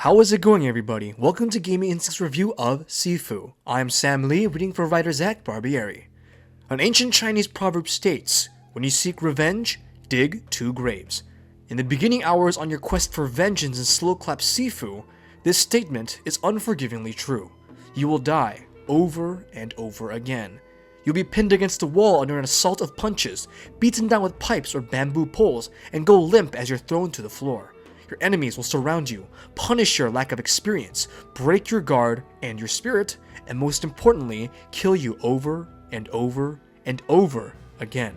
How is it going, everybody? Welcome to Gaming Instinct's review of Sifu. I'm Sam Lee, reading for writer Zach Barbieri. An ancient Chinese proverb states, "When you seek revenge, dig 2 graves." In the beginning hours on your quest for vengeance in slow-clap Sifu, this statement is unforgivingly true. You will die over and over again. You'll be pinned against a wall under an assault of punches, beaten down with pipes or bamboo poles, and go limp as you're thrown to the floor. Your enemies will surround you, punish your lack of experience, break your guard and your spirit, and most importantly, kill you over and over and over again.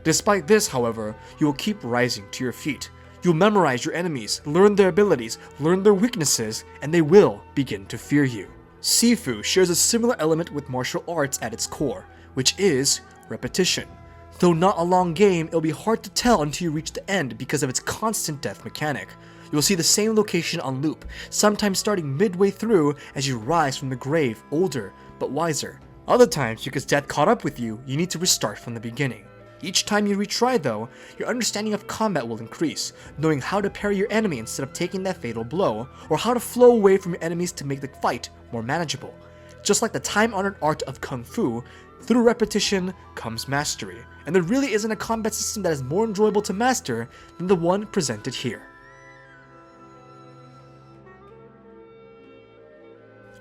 Despite this, however, you will keep rising to your feet. You'll memorize your enemies, learn their abilities, learn their weaknesses, and they will begin to fear you. Sifu shares a similar element with martial arts at its core, which is repetition. Though not a long game, it'll be hard to tell until you reach the end because of its constant death mechanic. You'll see the same location on loop, sometimes starting midway through as you rise from the grave, older but wiser. Other times, because death caught up with you, you need to restart from the beginning. Each time you retry though, your understanding of combat will increase, knowing how to parry your enemy instead of taking that fatal blow, or how to flow away from your enemies to make the fight more manageable. Just like the time-honored art of Kung Fu, through repetition comes mastery, and there really isn't a combat system that is more enjoyable to master than the one presented here.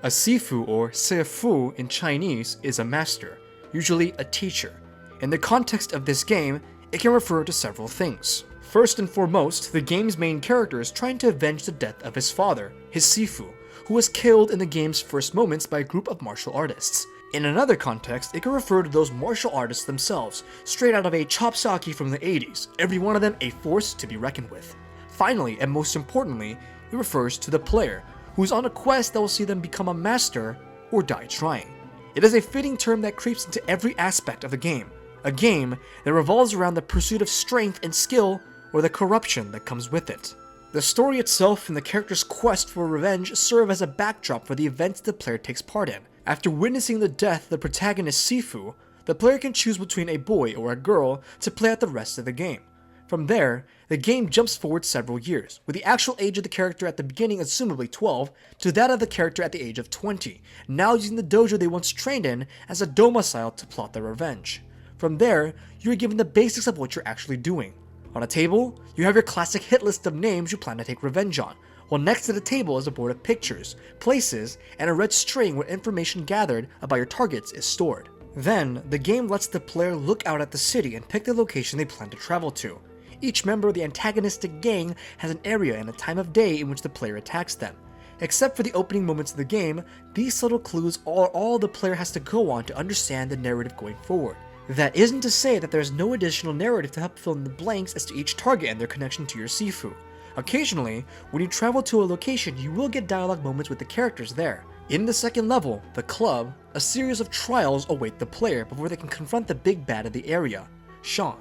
A Sifu, or Sifu in Chinese, is a master, usually a teacher. In the context of this game, it can refer to several things. First and foremost, the game's main character is trying to avenge the death of his father, his Sifu, who was killed in the game's first moments by a group of martial artists. In another context, it can refer to those martial artists themselves, straight out of a chop socky from the 80s, every one of them a force to be reckoned with. Finally, and most importantly, it refers to the player, who's on a quest that will see them become a master or die trying. It is a fitting term that creeps into every aspect of the game, a game that revolves around the pursuit of strength and skill or the corruption that comes with it. The story itself and the character's quest for revenge serve as a backdrop for the events the player takes part in. After witnessing the death of the protagonist Sifu, the player can choose between a boy or a girl to play out the rest of the game. From there, the game jumps forward several years, with the actual age of the character at the beginning assumably 12, to that of the character at the age of 20, now using the dojo they once trained in as a domicile to plot their revenge. From there, you are given the basics of what you're actually doing. On a table, you have your classic hit list of names you plan to take revenge on, while next to the table is a board of pictures, places, and a red string where information gathered about your targets is stored. Then, the game lets the player look out at the city and pick the location they plan to travel to. Each member of the antagonistic gang has an area and a time of day in which the player attacks them. Except for the opening moments of the game, these subtle clues are all the player has to go on to understand the narrative going forward. That isn't to say that there is no additional narrative to help fill in the blanks as to each target and their connection to your Sifu. Occasionally, when you travel to a location, you will get dialogue moments with the characters there. In the second level, the club, a series of trials await the player before they can confront the big bad of the area, Sean.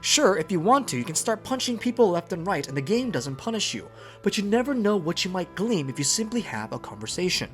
Sure, if you want to, you can start punching people left and right and the game doesn't punish you, but you never know what you might glean if you simply have a conversation.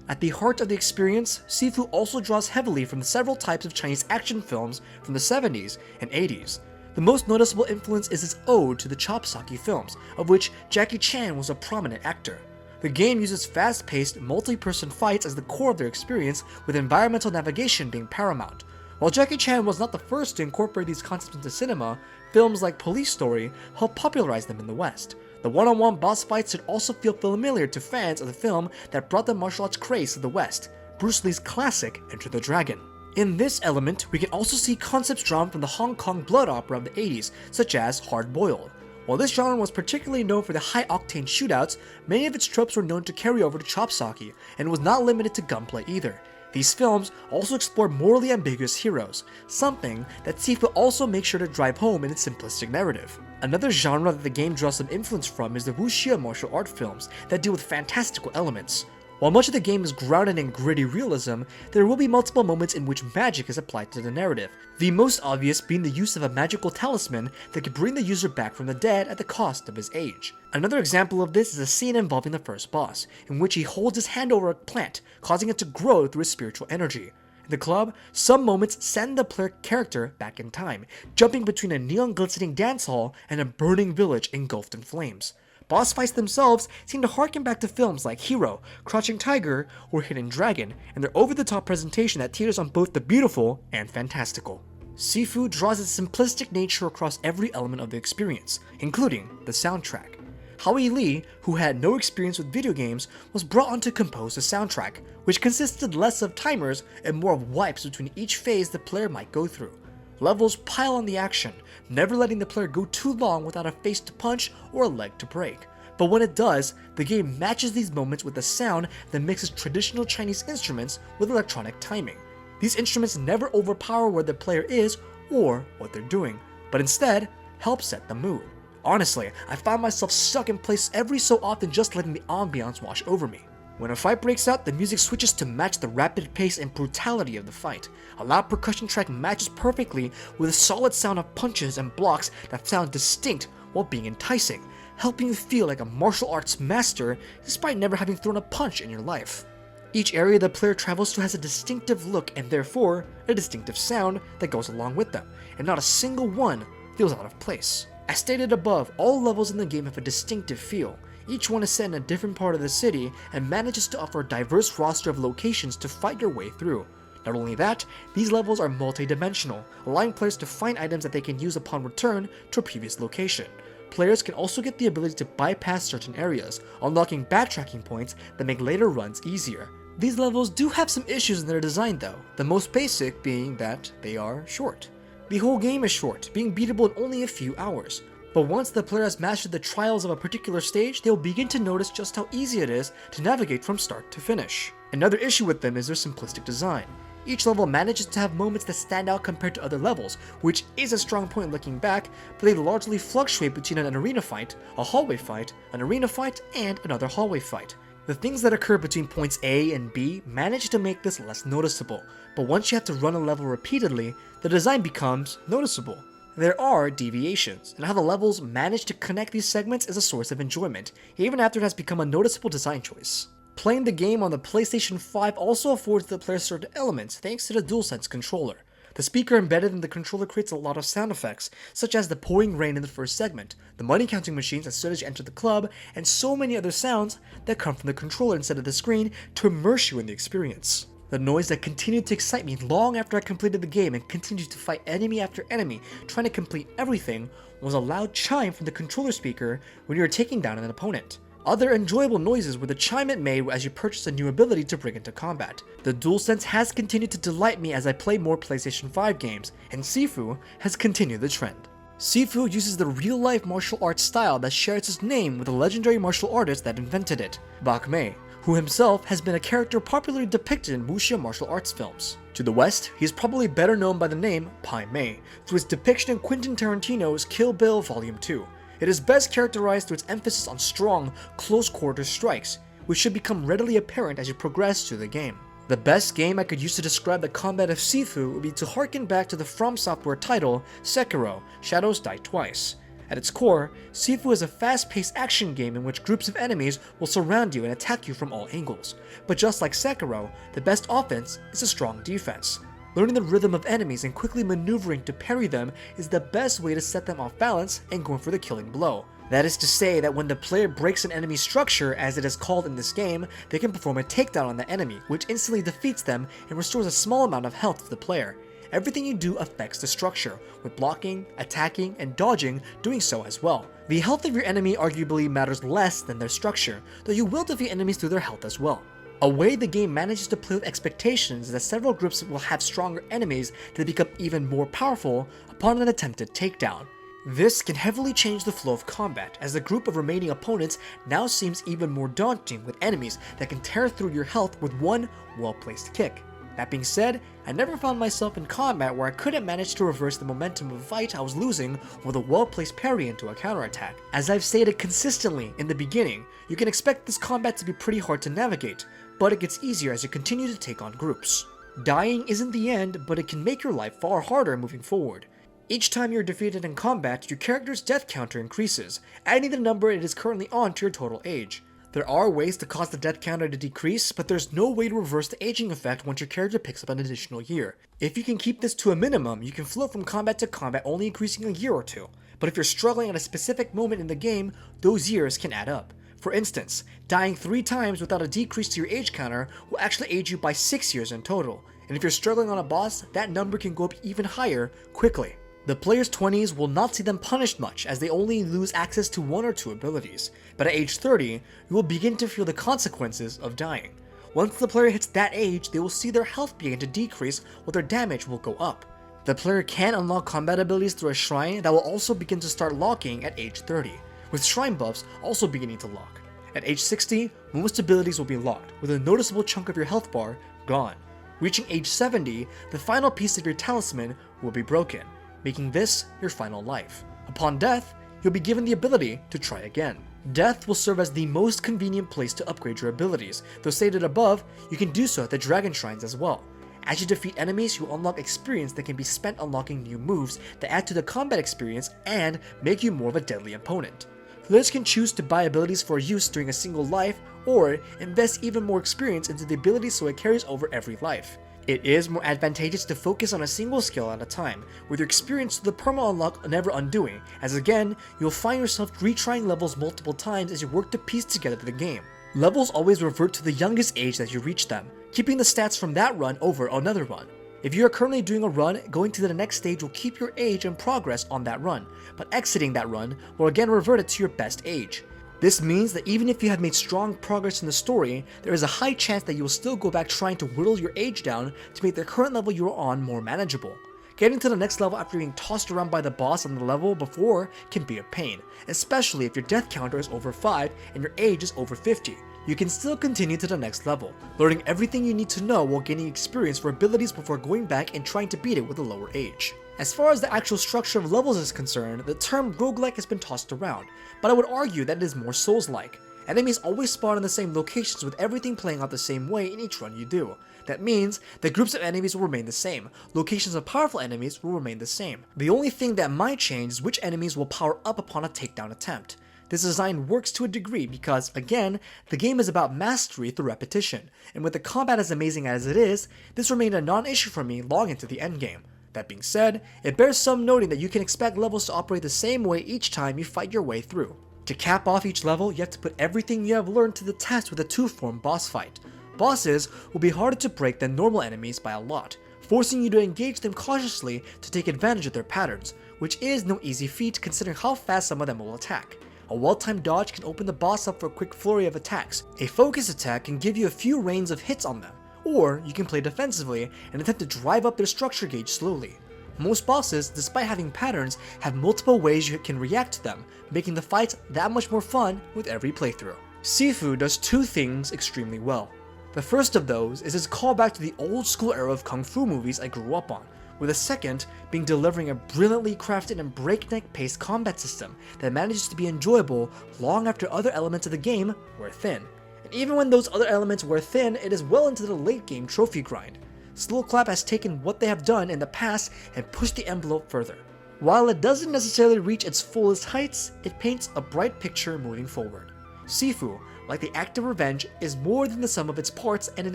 At the heart of the experience, Sifu also draws heavily from the several types of Chinese action films from the 70s and 80s. The most noticeable influence is its ode to the chop socky films, of which Jackie Chan was a prominent actor. The game uses fast-paced, multi-person fights as the core of their experience, with environmental navigation being paramount. While Jackie Chan was not the first to incorporate these concepts into cinema, films like Police Story helped popularize them in the West. The one-on-one boss fights should also feel familiar to fans of the film that brought the martial arts craze to the West, Bruce Lee's classic Enter the Dragon. In this element, we can also see concepts drawn from the Hong Kong blood opera of the 80s, such as Hard Boiled. While this genre was particularly known for the high-octane shootouts, many of its tropes were known to carry over to chop socky, and was not limited to gunplay either. These films also explore morally ambiguous heroes, something that Sifu also makes sure to drive home in its simplistic narrative. Another genre that the game draws some influence from is the wuxia martial art films that deal with fantastical elements. While much of the game is grounded in gritty realism, there will be multiple moments in which magic is applied to the narrative, the most obvious being the use of a magical talisman that could bring the user back from the dead at the cost of his age. Another example of this is a scene involving the first boss, in which he holds his hand over a plant, causing it to grow through his spiritual energy. In the club, some moments send the player character back in time, jumping between a neon glistening dance hall and a burning village engulfed in flames. Boss fights themselves seem to harken back to films like Hero, Crouching Tiger, or Hidden Dragon, and their over-the-top presentation that teeters on both the beautiful and fantastical. Sifu draws its simplistic nature across every element of the experience, including the soundtrack. Howie Lee, who had no experience with video games, was brought on to compose the soundtrack, which consisted less of timers and more of wipes between each phase the player might go through. Levels pile on the action, never letting the player go too long without a face to punch or a leg to break. But when it does, the game matches these moments with a sound that mixes traditional Chinese instruments with electronic timing. These instruments never overpower where the player is or what they're doing, but instead help set the mood. Honestly, I found myself stuck in place every so often just letting the ambiance wash over me. When a fight breaks out, the music switches to match the rapid pace and brutality of the fight. A loud percussion track matches perfectly with a solid sound of punches and blocks that sound distinct while being enticing, helping you feel like a martial arts master despite never having thrown a punch in your life. Each area the player travels to has a distinctive look and therefore a distinctive sound that goes along with them, and not a single one feels out of place. As stated above, all levels in the game have a distinctive feel. Each one is set in a different part of the city and manages to offer a diverse roster of locations to fight your way through. Not only that, these levels are multi-dimensional, allowing players to find items that they can use upon return to a previous location. Players can also get the ability to bypass certain areas, unlocking backtracking points that make later runs easier. These levels do have some issues in their design though, the most basic being that they are short. The whole game is short, being beatable in only a few hours. But once the player has mastered the trials of a particular stage, they'll begin to notice just how easy it is to navigate from start to finish. Another issue with them is their simplistic design. Each level manages to have moments that stand out compared to other levels, which is a strong point looking back, but they largely fluctuate between an arena fight, a hallway fight, an arena fight, and another hallway fight. The things that occur between points A and B manage to make this less noticeable, but once you have to run a level repeatedly, the design becomes noticeable. There are deviations, and how the levels manage to connect these segments is a source of enjoyment, even after it has become a noticeable design choice. Playing the game on the PlayStation 5 also affords the player certain elements thanks to the DualSense controller. The speaker embedded in the controller creates a lot of sound effects, such as the pouring rain in the first segment, the money counting machines as soon as you enter the club, and so many other sounds that come from the controller instead of the screen to immerse you in the experience. The noise that continued to excite me long after I completed the game and continued to fight enemy after enemy, trying to complete everything, was a loud chime from the controller speaker when you were taking down an opponent. Other enjoyable noises were the chime it made as you purchased a new ability to bring into combat. The DualSense has continued to delight me as I play more PlayStation 5 games, and Sifu has continued the trend. Sifu uses the real-life martial arts style that shares its name with the legendary martial artist that invented it, Bak Mei, who himself has been a character popularly depicted in wuxia martial arts films. To the west, he is probably better known by the name Pai Mei, through his depiction in Quentin Tarantino's Kill Bill Volume 2. It is best characterized through its emphasis on strong, close-quarter strikes, which should become readily apparent as you progress through the game. The best game I could use to describe the combat of Sifu would be to harken back to the From Software title, Sekiro: Shadows Die Twice. At its core, Sifu is a fast-paced action game in which groups of enemies will surround you and attack you from all angles. But just like Sekiro, the best offense is a strong defense. Learning the rhythm of enemies and quickly maneuvering to parry them is the best way to set them off balance and going for the killing blow. That is to say that when the player breaks an enemy's structure, as it is called in this game, they can perform a takedown on the enemy, which instantly defeats them and restores a small amount of health to the player. Everything you do affects the structure, with blocking, attacking, and dodging doing so as well. The health of your enemy arguably matters less than their structure, though you will defeat enemies through their health as well. A way the game manages to play with expectations is that several groups will have stronger enemies that become even more powerful upon an attempted takedown. This can heavily change the flow of combat, as the group of remaining opponents now seems even more daunting with enemies that can tear through your health with one well-placed kick. That being said, I never found myself in combat where I couldn't manage to reverse the momentum of a fight I was losing with a well-placed parry into a counterattack. As I've stated consistently in the beginning, you can expect this combat to be pretty hard to navigate, but it gets easier as you continue to take on groups. Dying isn't the end, but it can make your life far harder moving forward. Each time you're defeated in combat, your character's death counter increases, adding the number it is currently on to your total age. There are ways to cause the death counter to decrease, but there's no way to reverse the aging effect once your character picks up an additional year. If you can keep this to a minimum, you can float from combat to combat only increasing a year or two. but if you're struggling at a specific moment in the game, those years can add up. For instance, dying 3 times without a decrease to your age counter will actually age you by 6 years in total, and if you're struggling on a boss, that number can go up even higher quickly. The player's 20s will not see them punished much, as they only lose access to 1 or 2 abilities, but at age 30, you will begin to feel the consequences of dying. Once the player hits that age, they will see their health begin to decrease while their damage will go up. The player can unlock combat abilities through a shrine that will also begin to start locking at age 30, with shrine buffs also beginning to lock. At age 60, most abilities will be locked, with a noticeable chunk of your health bar gone. Reaching age 70, the final piece of your talisman will be broken, making this your final life. Upon death, you'll be given the ability to try again. Death will serve as the most convenient place to upgrade your abilities, though stated above, you can do so at the dragon shrines as well. As you defeat enemies, you unlock experience that can be spent unlocking new moves that add to the combat experience and make you more of a deadly opponent. Players can choose to buy abilities for use during a single life, or invest even more experience into the ability so it carries over every life. It is more advantageous to focus on a single skill at a time, with your experience to the perma unlock never undoing, as again, you'll find yourself retrying levels multiple times as you work to piece together the game. Levels always revert to the youngest age that you reach them, keeping the stats from that run over another run. If you are currently doing a run, going to the next stage will keep your age and progress on that run, but exiting that run will again revert it to your best age. This means that even if you have made strong progress in the story, there is a high chance that you will still go back trying to whittle your age down to make the current level you are on more manageable. Getting to the next level after being tossed around by the boss on the level before can be a pain, especially if your death counter is over 5 and your age is over 50. You can still continue to the next level, learning everything you need to know while gaining experience for abilities before going back and trying to beat it with a lower age. As far as the actual structure of levels is concerned, the term roguelike has been tossed around, but I would argue that it is more Souls-like. Enemies always spawn in the same locations with everything playing out the same way in each run you do. That means that groups of enemies will remain the same, locations of powerful enemies will remain the same. The only thing that might change is which enemies will power up upon a takedown attempt. This design works to a degree because, again, the game is about mastery through repetition, and with the combat as amazing as it is, this remained a non-issue for me long into the endgame. That being said, it bears some noting that you can expect levels to operate the same way each time you fight your way through. To cap off each level, you have to put everything you have learned to the test with a 2-form boss fight. Bosses will be harder to break than normal enemies by a lot, forcing you to engage them cautiously to take advantage of their patterns, which is no easy feat considering how fast some of them will attack. A well-timed dodge can open the boss up for a quick flurry of attacks. A focus attack can give you a few rains of hits on them, or you can play defensively and attempt to drive up their structure gauge slowly. Most bosses, despite having patterns, have multiple ways you can react to them, making the fights that much more fun with every playthrough. Sifu does 2 things extremely well. The first of those is his callback to the old school era of kung fu movies I grew up on, with the second being delivering a brilliantly crafted and breakneck paced combat system that manages to be enjoyable long after other elements of the game wear thin. And even when those other elements wear thin, it is well into the late game trophy grind. Slowclap has taken what they have done in the past and pushed the envelope further. While it doesn't necessarily reach its fullest heights, it paints a bright picture moving forward. Sifu, like the act of revenge, is more than the sum of its parts and an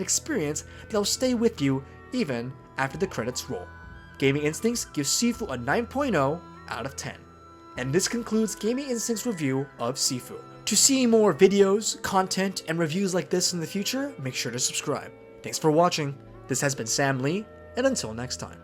experience that will stay with you even after the credits roll. Gaming Instincts gives Sifu a 9.0 out of 10. And this concludes Gaming Instincts' review of Sifu. To see more videos, content, and reviews like this in the future, make sure to subscribe. Thanks for watching. This has been Sam Lee, and until next time.